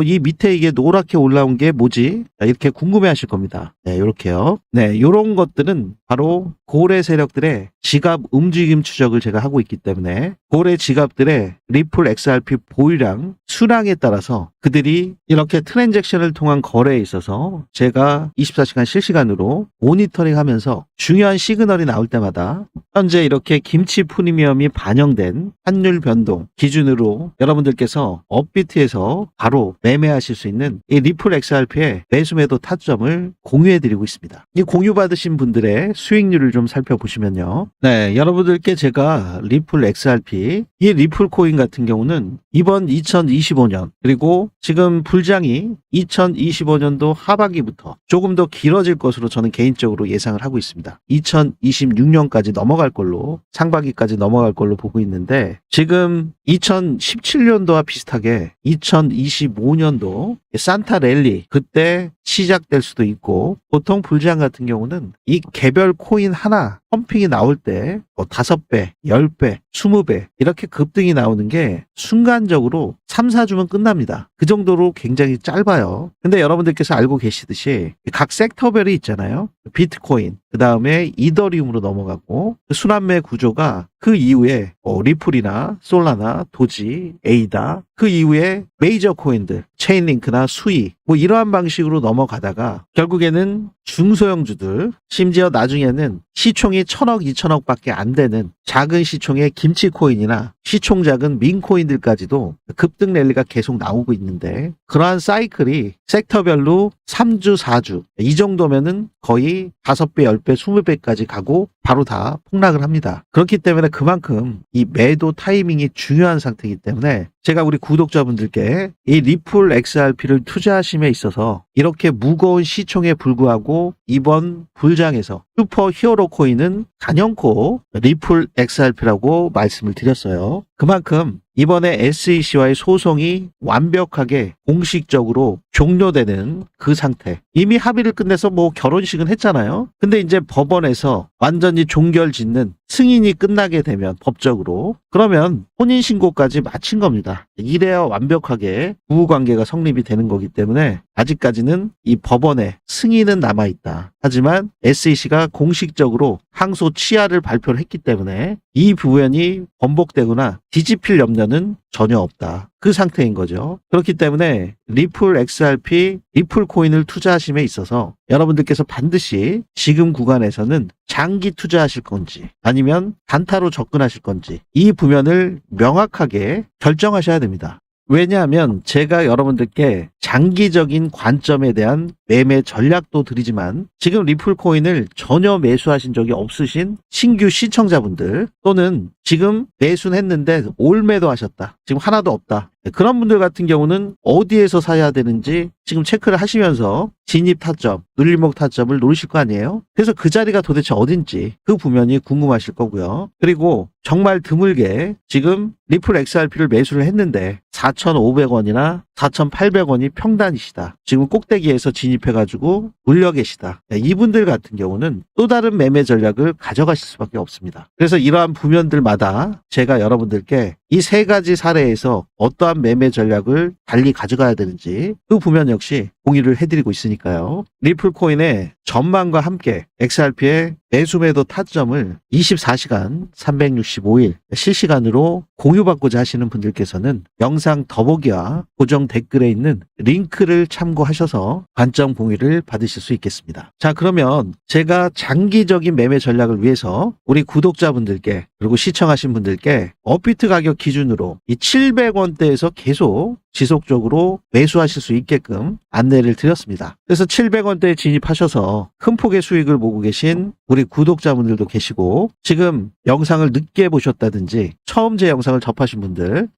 이 밑에 이게 노랗게 올라온 게 뭐지? 이렇게 궁금해 하실 겁니다. 네, 이렇게요. 네, 이런 것들은 바로 고래 세력들의 지갑 움직임 추적을 제가 하고 있기 때문에 고래 지갑들의 리플 XRP 보유량, 수량에 따라서 그들이 이렇게 트랜잭션을 통한 거래에 있어서 제가 24시간 실시간으로 모니터링 하면서 중요한 시그널이 나올 때마다 현재 이렇게 김치 프리미엄이 반영된 환율 변동 기준으로 여러분들께서 업비트에서 바로 매매하실 수 있는 이 리플 XRP의 매수매도 타점을 공유해드리고 있습니다. 이 공유받으신 분들의 수익률을 좀 살펴보시면요. 네, 여러분들께 제가 리플 XRP, 이 리플 코인 같은 경우는 이번 2025년 그리고 지금 불장이 2025년도 하반기부터 조금 더 길어질 것으로 저는 개인적으로 예상을 하고 있습니다. 2026년까지 넘어갈 걸로, 상반기까지 넘어갈 걸로 보고 있는데 지금 2017년도와 비슷하게 2025년도 산타 랠리 그때 시작될 수도 있고, 보통 불장 같은 경우는 이 개별 코인 하나 펌핑이 나올 때 5배, 10배, 20배 이렇게 급등이 나오는 게 순간적으로 3, 4주면 끝납니다. 그 정도로 굉장히 짧아요. 근데 여러분들께서 알고 계시듯이 각 섹터별이 있잖아요. 비트코인, 그 다음에 이더리움으로 넘어가고 그 순환매 구조가 그 이후에 리플이나 솔라나 도지, 에이다, 그 이후에 메이저 코인들, 체인링크나 수이 뭐 이러한 방식으로 넘어가다가 결국에는 중소형주들, 심지어 나중에는 시총이 1000억, 2000억 밖에 안 되는 작은 시총의 김치코인이나 시총 작은 민코인들까지도 급등 랠리가 계속 나오고 있는데, 그러한 사이클이 섹터별로 3주, 4주 이 정도면은 거의 5배, 10배, 20배까지 가고 바로 다 폭락을 합니다. 그렇기 때문에 그만큼 이 매도 타이밍이 중요한 상태이기 때문에 제가 우리 구독자분들께 이 리플 XRP를 투자하심에 있어서 이렇게 무거운 시총에 불구하고 이번 불장에서 슈퍼 히어로 코인은 단연코 리플 XRP라고 말씀을 드렸어요. 그만큼 이번에 SEC와의 소송이 완벽하게 공식적으로 종료되는 그 상태. 이미 합의를 끝내서 뭐 결혼식은 했잖아요. 근데 이제 법원에서 완전히 종결 짓는 승인이 끝나게 되면 법적으로, 그러면 혼인신고까지 마친 겁니다. 이래야 완벽하게 부부관계가 성립이 되는 거기 때문에 아직까지는 이 법원의 승인은 남아있다. 하지만 SEC가 공식적으로 항소 취하를 발표를 했기 때문에 이 부연이 번복되거나 뒤집힐 염려는 전혀 없다. 그 상태인 거죠. 그렇기 때문에 리플 XRP, 리플 코인을 투자하심에 있어서 여러분들께서 반드시 지금 구간에서는 장기 투자하실 건지 아니면 단타로 접근하실 건지 이 부면을 명확하게 결정하셔야 됩니다. 왜냐하면 제가 여러분들께 장기적인 관점에 대한 매매 전략도 드리지만 지금 리플 코인을 전혀 매수하신 적이 없으신 신규 시청자분들, 또는 지금 매수는 했는데 올매도 하셨다, 지금 하나도 없다, 그런 분들 같은 경우는 어디에서 사야 되는지 지금 체크를 하시면서 진입 타점, 눌림목 타점을 노리실 거 아니에요. 그래서 그 자리가 도대체 어딘지 그 부면이 궁금하실 거고요. 그리고 정말 드물게 지금 리플 XRP를 매수를 했는데 4,500원이나 4,800원이 평단이시다, 지금 꼭대기에서 진입해가지고 물려 계시다, 이분들 같은 경우는 또 다른 매매 전략을 가져가실 수밖에 없습니다. 그래서 이러한 부면들마다 제가 여러분들께 이 세 가지 사례에서 어떠한 매매 전략을 달리 가져가야 되는지 그 부면 역시 공유를 해드리고 있으니까요. 리플코인의 전망과 함께 XRP의 매수매도 타점을 24시간 365일 실시간으로 공유받고자 하시는 분들께서는 영상 더보기와 고정 댓글에 있는 링크를 참고하셔서 관점 공유를 받으실 수 있겠습니다. 자, 그러면 제가 장기적인 매매 전략을 위해서 우리 구독자분들께 그리고 시청하신 분들께 업비트 가격 기준으로 이 700원대에서 계속 지속적으로 매수하실 수 있게끔 안내를 드렸습니다. 그래서 700원대에 진입하셔서 큰 폭의 수익을 보고 계신 우리 구독자분들도 계시고, 지금 영상을 늦게 보셨다든지 처음 제 영상을 접하신 분들,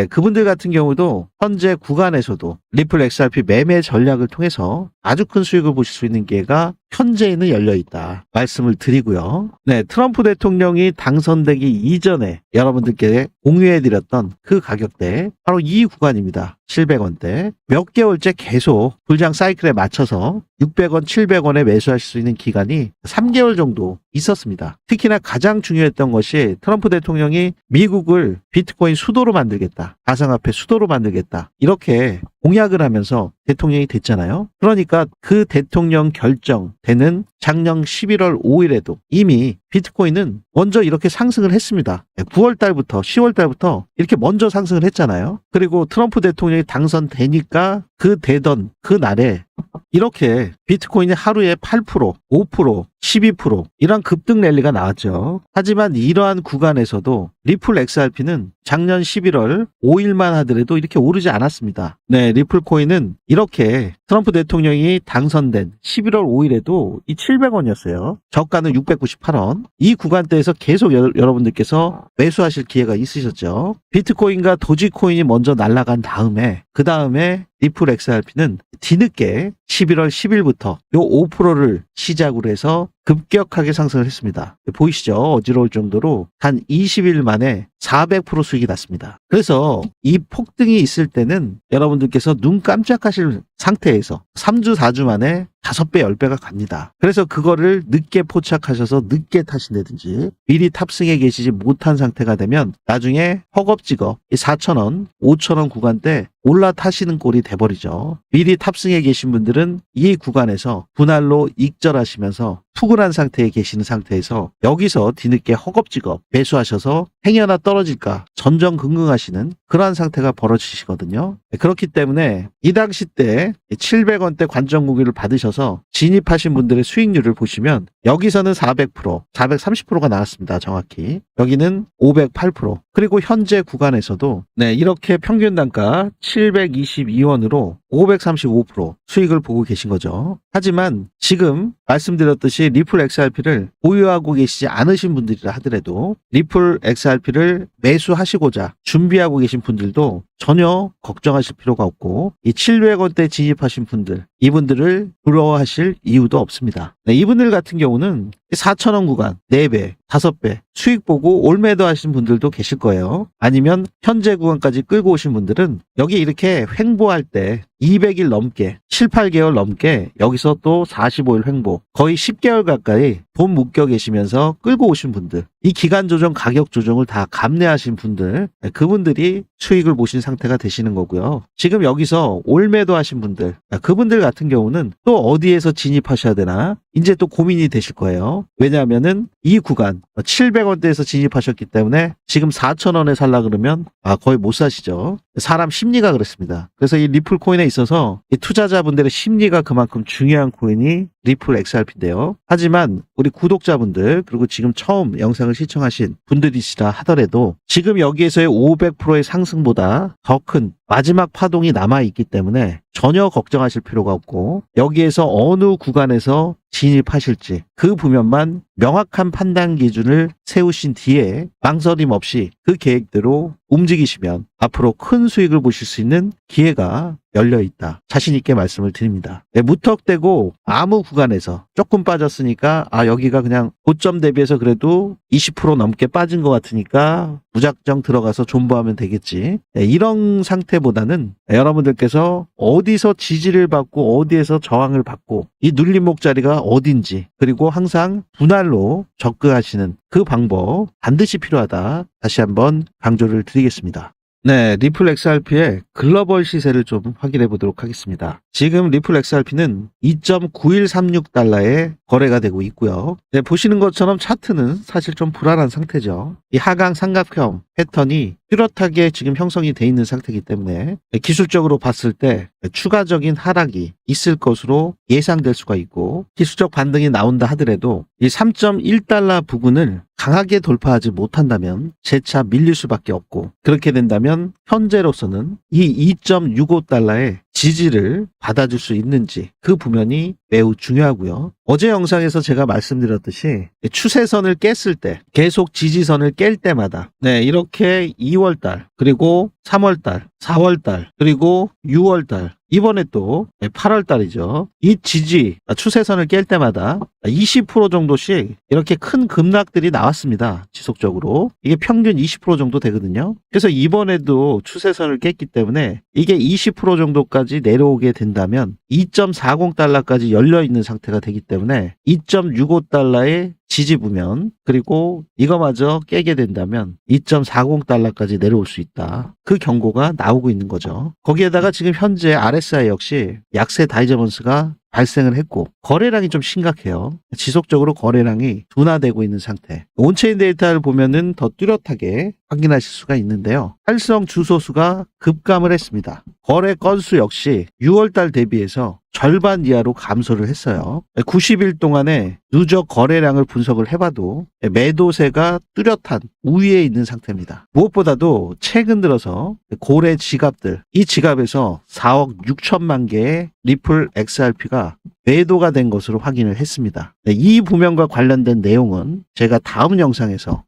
그분들 같은 경우도 현재 구간에서도 리플 XRP 매매 전략을 통해서 아주 큰 수익을 보실 수 있는 기회가 현재에는 열려있다 말씀을 드리고요. 트럼프 대통령이 당선되기 이전에 여러분들께 공유해드렸던 그 가격대, 바로 이 구간입니다. 700원대. 몇 개월째 계속 불장 사이클에 맞춰서 600원, 700원에 매수하실 수 있는 기간이 3개월 정도 있었습니다. 특히나 가장 중요했던 것이 트럼프 대통령이 미국을 비트코인 수도로 만들겠다, 가상화폐 수도로 만들겠다, 이렇게 공약을 하면서 대통령이 됐잖아요. 그러니까 그 대통령 결정되는 작년 11월 5일에도 이미 비트코인은 먼저 이렇게 상승을 했습니다. 9월 달부터 10월 달부터 이렇게 먼저 상승을 했잖아요. 그리고 트럼프 대통령이 당선되니까 그 되던 그 날에 이렇게 비트코인이 하루에 8%, 5%, 12% 이런 급등 랠리가 나왔죠. 하지만 이러한 구간에서도 리플 XRP는 작년 11월 5일만 하더라도 이렇게 오르지 않았습니다. 리플 코인은 이렇게 트럼프 대통령이 당선된 11월 5일에도 이 700원이었어요. 저가는 698원. 이 구간대에서 계속 여러분들께서 매수하실 기회가 있으셨죠. 비트코인과 도지코인이 먼저 날아간 다음에, 그 다음에 리플 XRP는 뒤늦게 11월 10일부터 요 5%를 시작으로 해서 급격하게 상승을 했습니다. 보이시죠? 어지러울 정도로 단 20일 만에 400% 수익이 났습니다. 그래서 이 폭등이 있을 때는 여러분들께서 눈 깜짝하실 상태에서 3주, 4주 만에 5배, 10배가 갑니다. 그래서 그거를 늦게 포착하셔서 늦게 타신다든지 미리 탑승해 계시지 못한 상태가 되면 나중에 허겁지겁 4,000원, 5,000원 구간대 올라타시는 꼴이 돼버리죠. 미리 탑승해 계신 분들은 이 구간에서 분할로 익절하시면서 푸근한 상태에 계시는 상태에서 여기서 뒤늦게 허겁지겁 매수하셔서 행여나 떨어질까 전전긍긍하시는 그러한 상태가 벌어지시거든요. 그렇기 때문에 이 당시 때 700원대 관전고기를 받으셔서 진입하신 분들의 수익률을 보시면 여기서는 400%, 430%가 나왔습니다. 정확히. 여기는 508%. 그리고 현재 구간에서도 이렇게 평균 단가 722원으로 535% 수익을 보고 계신 거죠. 하지만 지금 말씀드렸듯이 리플 XRP를 보유하고 계시지 않으신 분들이라 하더라도 리플 XRP를 매수하시고자 준비하고 계신 분들도 전혀 걱정하실 필요가 없고 이 700원대 진입하신 분들, 이분들을 부러워하실 이유도 없습니다. 이분들 같은 경우는 4,000원 구간 4배, 5배 수익 보고 올매도 하신 분들도 계실 거예요. 아니면 현재 구간까지 끌고 오신 분들은 여기 이렇게 횡보할 때 200일 넘게 7, 8개월 넘게 여기서 또 45일 횡보 거의 10개월 가까이 돈 묶여 계시면서 끌고 오신 분들, 이 기간 조정 가격 조정을 다 감내하신 분들, 그분들이 수익을 보신 상태가 되시는 거고요. 지금 여기서 올매도 하신 분들, 그분들 같은 경우는 또 어디에서 진입하셔야 되나 이제 또 고민이 되실 거예요. 왜냐하면은 이 구간 700원대에서 진입하셨기 때문에 지금 4,000원에 살라 그러면 거의 못 사시죠. 사람 심리가 그렇습니다. 그래서 이 리플 코인에 있어서 이 투자자분들의 심리가 그만큼 중요한 코인이 리플 XRP인데요. 하지만 우리 구독자분들 그리고 지금 처음 영상을 시청하신 분들이시라 하더라도 지금 여기에서의 500%의 상승보다 더 큰 마지막 파동이 남아있기 때문에 전혀 걱정하실 필요가 없고 여기에서 어느 구간에서 진입하실지 그 부면만 명확한 판단 기준을 세우신 뒤에 망설임 없이 그 계획대로 움직이시면 앞으로 큰 수익을 보실 수 있는 기회가 열려 있다. 자신 있게 말씀을 드립니다. 무턱대고 아무 구간에서 조금 빠졌으니까 여기가 그냥 고점 대비해서 그래도 20% 넘게 빠진 것 같으니까 무작정 들어가서 존버하면 되겠지. 이런 상태보다는 여러분들께서 어디서 지지를 받고 어디에서 저항을 받고 이 눌림목 자리가 어딘지 그리고 항상 분할로 접근하시는 그 방법 반드시 필요하다. 다시 한번 강조를 드리겠습니다. 리플 XRP의 글로벌 시세를 좀 확인해 보도록 하겠습니다. 지금 리플 XRP는 2.9136달러에 거래가 되고 있고요. 보시는 것처럼 차트는 사실 좀 불안한 상태죠. 이 하강 삼각형 패턴이 뚜렷하게 지금 형성이 돼 있는 상태이기 때문에 기술적으로 봤을 때 추가적인 하락이 있을 것으로 예상될 수가 있고 기술적 반등이 나온다 하더라도 이 3.1달러 부근을 강하게 돌파하지 못한다면 재차 밀릴 수밖에 없고 그렇게 된다면 현재로서는 이 2.65달러의 지지를 받아줄 수 있는지 그 부면이 매우 중요하고요. 어제 영상에서 제가 말씀드렸듯이 추세선을 깼을 때 계속 지지선을 깰 때마다 이렇게 2월달 그리고 3월달 4월달 그리고 6월달 이번에 또 8월달이죠. 이 지지 추세선을 깰 때마다 20% 정도씩 이렇게 큰 급락들이 나왔습니다. 지속적으로 이게 평균 20% 정도 되거든요. 그래서 이번에도 추세선을 깼기 때문에 이게 20% 정도까지 내려오게 된다면 2.40달러까지 열려있는 상태가 되기 때문에 2.65달러의 지지부면 그리고 이거마저 깨게 된다면 2.40달러까지 내려올 수 있다. 그 경고가 나오고 있는 거죠. 거기에다가 지금 현재 RSI 역시 약세 다이저번스가 발생을 했고 거래량이 좀 심각해요. 지속적으로 거래량이 둔화되고 있는 상태. 온체인 데이터를 보면은 더 뚜렷하게 확인하실 수가 있는데요. 활성 주소수가 급감을 했습니다. 거래 건수 역시 6월달 대비해서 절반 이하로 감소를 했어요. 90일 동안에 누적 거래량을 분석을 해봐도 매도세가 뚜렷한 우위에 있는 상태입니다. 무엇보다도 최근 들어서 고래 지갑들, 이 지갑에서 4억 6천만 개의 리플 XRP가 매도가 된 것으로 확인을 했습니다. 이 부면과 관련된 내용은 제가 다음 영상에서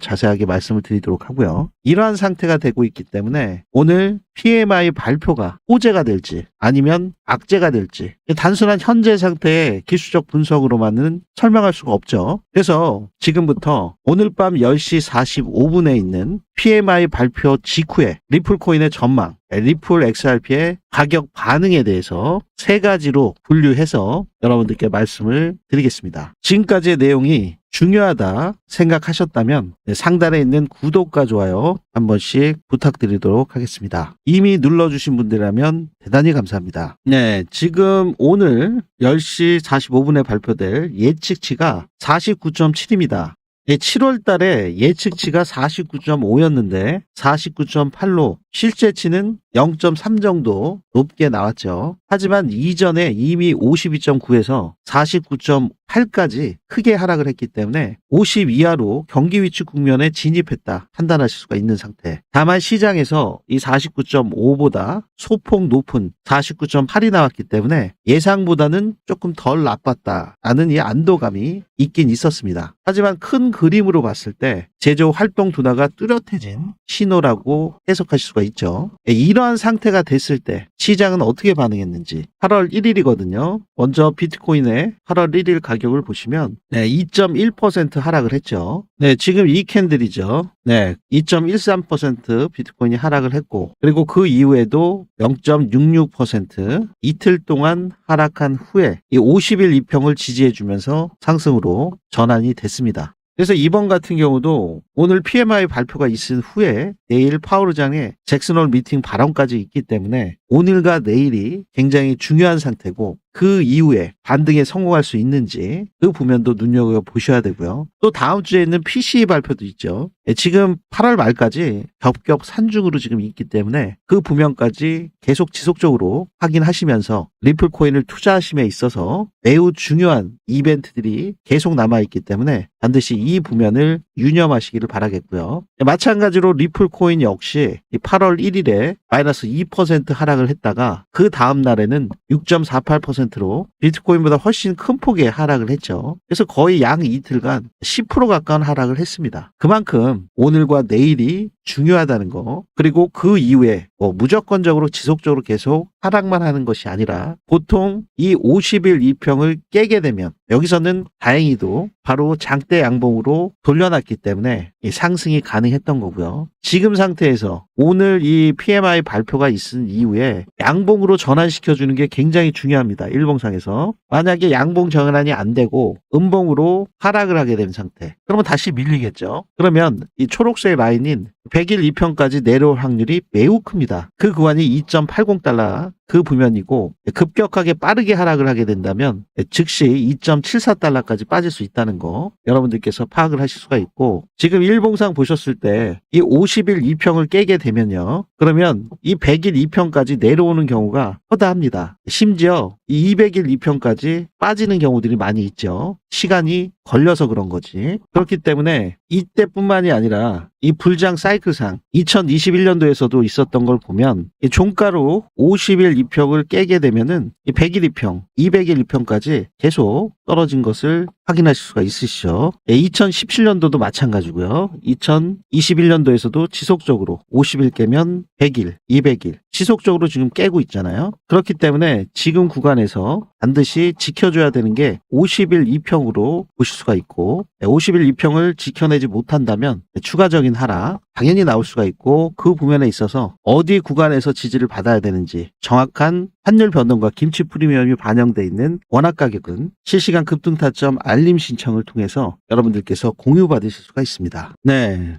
자세하게 말씀을 드리도록 하고요. 이러한 상태가 되고 있기 때문에 오늘 PMI 발표가 호재가 될지 아니면 악재가 될지 단순한 현재 상태의 기술적 분석으로만은 설명할 수가 없죠. 그래서 지금부터 오늘 밤 10시 45분에 있는 PMI 발표 직후에 리플코인의 전망, 리플 XRP의 가격 반응에 대해서 세 가지로 분류해서 여러분들께 말씀을 드리겠습니다. 지금까지의 내용이 중요하다 생각하셨다면 상단에 있는 구독과 좋아요 한 번씩 부탁드리도록 하겠습니다. 이미 눌러주신 분들이라면 대단히 감사합니다. 네, 지금 오늘 10시 45분에 발표될 예측치가 49.7입니다. 7월 달에 예측치가 49.5였는데 49.8로 실제치는 0.3 정도 높게 나왔죠. 하지만 이전에 이미 52.9에서 49.8까지 크게 하락을 했기 때문에 50 이하로 경기 위축 국면에 진입했다 판단하실 수가 있는 상태. 다만 시장에서 이 49.5보다 소폭 높은 49.8이 나왔기 때문에 예상보다는 조금 덜 나빴다라는 이 안도감이 있긴 있었습니다. 하지만 큰 그림으로 봤을 때 제조 활동 둔화가 뚜렷해진 신호라고 해석하실 수가 있죠. 이러한 상태가 됐을 때 시장은 어떻게 반응했는지 8월 1일이거든요. 먼저 비트코인의 8월 1일 가격을 보시면 2.1% 하락을 했죠. 지금 이 캔들이죠. 2.13% 비트코인이 하락을 했고 그리고 그 이후에도 0.66% 이틀 동안 하락한 후에 이 50일 이평을 지지해주면서 상승으로 전환이 됐습니다. 그래서 이번 같은 경우도 오늘 PMI 발표가 있은 후에 내일 파월 의장의 잭슨홀 미팅 발언까지 있기 때문에 오늘과 내일이 굉장히 중요한 상태고 그 이후에 반등에 성공할 수 있는지 그 부면도 눈여겨보셔야 되고요. 또 다음 주에 있는 PCE 발표도 있죠. 지금 8월 말까지 겹겹 산중으로 지금 있기 때문에 그 부면까지 계속 지속적으로 확인하시면서 리플 코인을 투자하심에 있어서 매우 중요한 이벤트들이 계속 남아있기 때문에 반드시 이 부면을 유념하시기를 바라겠고요. 마찬가지로 리플 코인 역시 8월 1일에 마이너스 2% 하락을 했다가 그 다음 날에는 6.48%로 비트코인보다 훨씬 큰 폭의 하락을 했죠. 그래서 거의 양 이틀간 10% 가까운 하락을 했습니다. 그만큼 오늘과 내일이 중요하다는 거, 그리고 그 이후에 무조건적으로 지속적으로 계속 하락만 하는 것이 아니라 보통 이 50일 이평을 깨게 되면 여기서는 다행히도 바로 장대 양봉으로 돌려놨기 때문에 이 상승이 가능했던 거고요. 지금 상태에서 오늘 이 PMI 발표가 있은 이후에 양봉으로 전환시켜주는 게 굉장히 중요합니다. 일봉상에서. 만약에 양봉 전환이 안 되고 음봉으로 하락을 하게 된 상태, 그러면 다시 밀리겠죠. 그러면 이 초록색 라인인 100일 이평까지 내려올 확률이 매우 큽니다. 그 구간이 2.80달러 그 부면이고 급격하게 빠르게 하락을 하게 된다면 즉시 2.74달러까지 빠질 수 있다는 거 여러분들께서 파악을 하실 수가 있고, 지금 일봉상 보셨을 때 이 50일 이평을 깨게 되면요, 그러면 이 100일 이평까지 내려오는 경우가 허다합니다. 심지어 이 200일 이평까지 빠지는 경우들이 많이 있죠. 시간이 걸려서 그런 거지. 그렇기 때문에 이때뿐만이 아니라 이 불장 사이클상 2021년도에서도 있었던 걸 보면 이 종가로 50일 이평을 깨게 되면은 이 100일 이평, 200일 이평까지 계속 떨어진 것을 확인하실 수가 있으시죠. 2017년도도 마찬가지고요. 2021년도에서도 지속적으로 50일 깨면 100일, 200일 지속적으로 지금 깨고 있잖아요. 그렇기 때문에 지금 구간에서 반드시 지켜줘야 되는 게 50일 이평으로 보실 수가 있고, 50일 이평을 지켜내지 못한다면 추가적인 하락 당연히 나올 수가 있고, 그 부면에 있어서 어디 구간에서 지지를 받아야 되는지 정확한 환율 변동과 김치 프리미엄이 반영되어 있는 원화 가격은 실시간 급등 타점 알림 신청을 통해서 여러분들께서 공유받으실 수가 있습니다.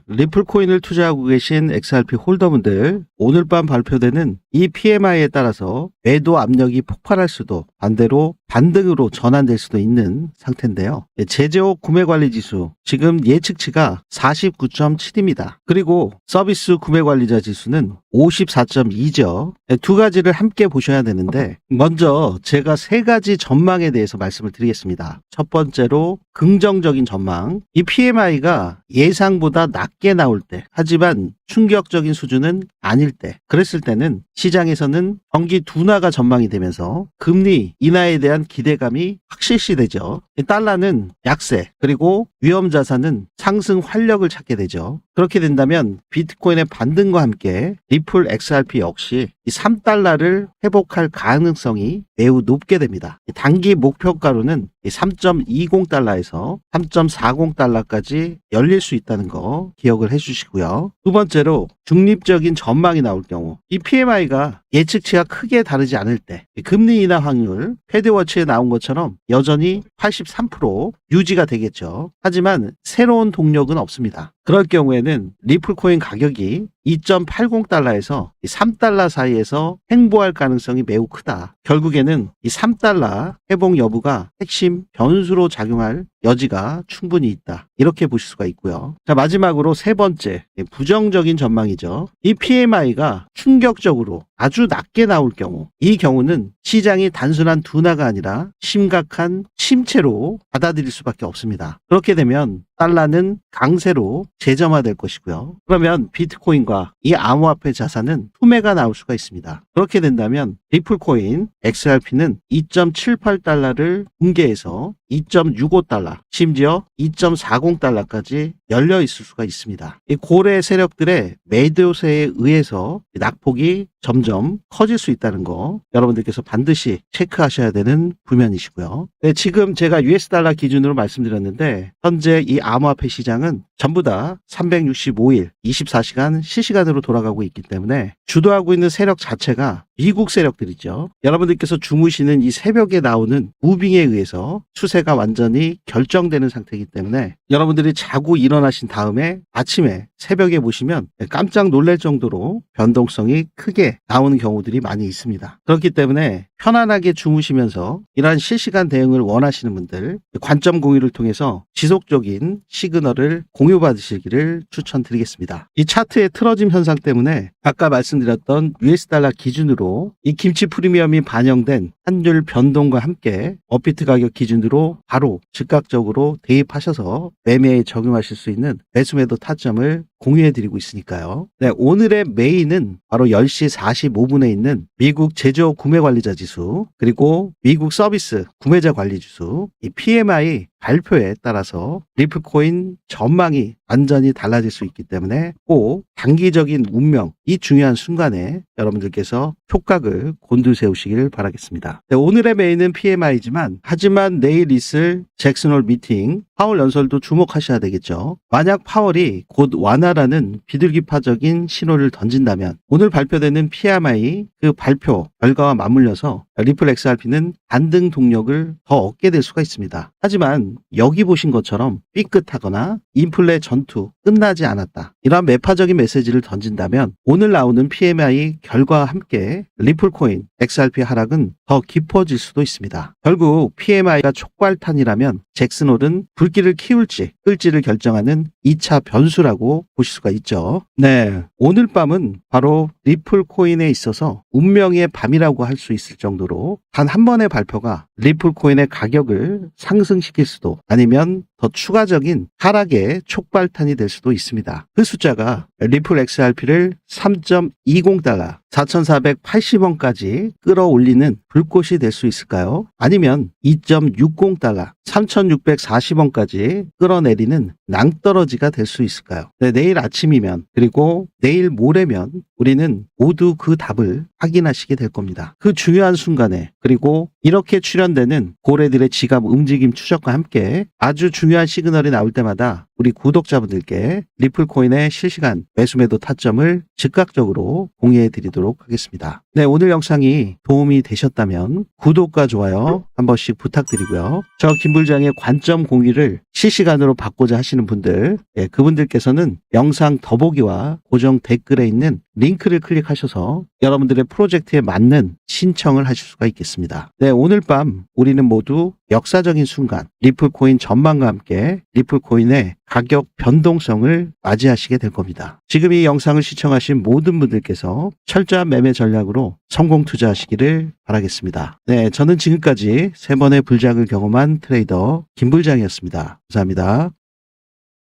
리플 코인을 투자하고 계신 XRP 홀더분들, 오늘 밤 발표되는 이 PMI에 따라서 매도 압력이 폭발할 수도 반대로 반등으로 전환될 수도 있는 상태인데요. 제조 구매관리지수 지금 예측치가 49.7입니다. 그리고 서비스 구매관리자 지수는 54.2죠. 두 가지를 함께 보셔야 되는데, 먼저 제가 세 가지 전망에 대해서 말씀을 드리겠습니다. 첫 번째로 긍정적인 전망. 이 PMI가 예상보다 낮게 나올 때, 하지만 충격적인 수준은 아닐 때, 그랬을 때는 시장에서는 경기 둔화가 전망이 되면서 금리 인하에 대한 기대감이 확실시되죠. 달러는 약세, 그리고 위험자산은 상승 활력을 찾게 되죠. 그렇게 된다면 비트코인의 반등과 함께 리플 XRP 역시 이 3달러를 회복할 가능성이 매우 높게 됩니다. 단기 목표가로는 3.20달러에서 3.40달러까지 열릴 수 있다는 거 거 기억을 해주시고요. 두 번째로 중립적인 전망이 나올 경우 이 PMI가 예측치가 크게 다르지 않을 때 금리 인하 확률 패드워치에 나온 것처럼 여전히 83% 유지가 되겠죠. 하지만 새로운 동력은 없습니다. 그럴 경우에는 리플코인 가격이 2.80달러에서 3달러 사이에서 횡보할 가능성이 매우 크다. 결국에는 이 3달러 회복 여부가 핵심 변수로 작용할 여지가 충분히 있다. 이렇게 보실 수가 있고요. 자, 마지막으로 세 번째, 부정적인 전망이죠. 이 PMI가 충격적으로 아주 낮게 나올 경우, 이 경우는 시장이 단순한 둔화가 아니라 심각한 침체로 받아들일 수밖에 없습니다. 그렇게 되면 달러는 강세로 재점화될 것이고요. 그러면 비트코인과 이 암호화폐 자산은 투매가 나올 수가 있습니다. 그렇게 된다면 리플코인 XRP는 2.78달러를 붕괴해서 2.65달러, 심지어 2.40달러까지 열려 있을 수가 있습니다. 이 고래 세력들의 매도세에 의해서 낙폭이 점점 커질 수 있다는 거 여러분들께서 반드시 체크하셔야 되는 부면이시고요. 네, 지금 제가 US 달러 기준으로 말씀드렸는데 현재 이 암호화폐 시장은 전부 다 365일 24시간 실시간으로 돌아가고 있기 때문에 주도하고 있는 세력 자체가 미국 세력들이죠. 여러분들께서 주무시는 이 새벽에 나오는 무빙에 의해서 추세가 완전히 결정되는 상태이기 때문에 여러분들이 자고 일어나신 다음에 아침에 새벽에 보시면 깜짝 놀랄 정도로 변동성이 크게 나오는 경우들이 많이 있습니다. 그렇기 때문에 편안하게 주무시면서 이러한 실시간 대응을 원하시는 분들 관점 공유를 통해서 지속적인 시그널을 공유받으시기를 추천드리겠습니다. 이 차트의 틀어짐 현상 때문에 아까 말씀드렸던 US 달러 기준으로 이 김치 프리미엄이 반영된 환율 변동과 함께 업비트 가격 기준으로 바로 즉각적으로 대입하셔서 매매에 적용하실 수 있는 매수매도 타점을 공유해드리고 있으니까요. 네, 오늘의 메인은 바로 10시 45분에 있는 미국 제조업 구매관리자 지수 그리고 미국 서비스 구매자 관리 지수 이 PMI 발표에 따라서 리플코인 전망이 완전히 달라질 수 있기 때문에 꼭 단기적인 운명 이 중요한 순간에 여러분들께서 촉각을 곤두세우시길 바라겠습니다. 네, 오늘의 메인은 PMI지만 하지만 내일 있을 잭슨홀 미팅 파월 연설도 주목하셔야 되겠죠. 만약 파월이 곧 완화라는 비둘기파적인 신호를 던진다면 오늘 발표되는 PMI 그 발표 결과와 맞물려서 리플 XRP는 반등 동력을 더 얻게 될 수가 있습니다. 하지만 여기 보신 것처럼 삐끗하거나 인플레 전투 끝나지 않았다. 이러한 매파적인 메시지를 던진다면 오늘 나오는 PMI 결과와 함께 리플코인 XRP 하락은 더 깊어질 수도 있습니다. 결국 PMI가 촉발탄이라면 잭슨홀은 불길을 키울지 끌지를 결정하는 2차 변수라고 보실 수가 있죠. 네, 오늘 밤은 바로 리플코인에 있어서 운명의 밤이라고 할 수 있을 정도로 단 한 번의 발표가 리플코인의 가격을 상승시킬 수도 아니면 더 추가적인 하락의 촉발탄이 될 수도 있습니다. 그 숫자가 리플 XRP를 3.20달러 4,480원까지 끌어올리는 불꽃이 될 수 있을까요? 아니면 2.60달러 3,640원까지 끌어내리는 낭떠러지가 될 수 있을까요? 네, 내일 아침이면 그리고 내일 모레면 우리는 모두 그 답을 확인하시게 될 겁니다. 그 중요한 순간에 그리고 이렇게 출현되는 고래들의 지갑 움직임 추적과 함께 아주 중요한 시그널이 나올 때마다 우리 구독자분들께 리플코인의 실시간 매수매도 타점을 즉각적으로 공유해 드리도록 하겠습니다. 네, 오늘 영상이 도움이 되셨다면 구독과 좋아요 한 번씩 부탁드리고요. 저 김불장의 관점 공유를 실시간으로 받고자 하시는 분들 그분들께서는 영상 더보기와 고정 댓글에 있는 링크를 클릭하셔서 여러분들의 프로젝트에 맞는 신청을 하실 수가 있겠습니다. 네, 오늘 밤 우리는 모두 역사적인 순간 리플코인 전망과 함께 리플코인의 가격 변동성을 맞이하시게 될 겁니다. 지금 이 영상을 시청하신 모든 분들께서 철저한 매매 전략으로 성공 투자하시기를 바라겠습니다. 네, 저는 지금까지 3번의 불장을 경험한 트레이더 김불장이었습니다. 감사합니다.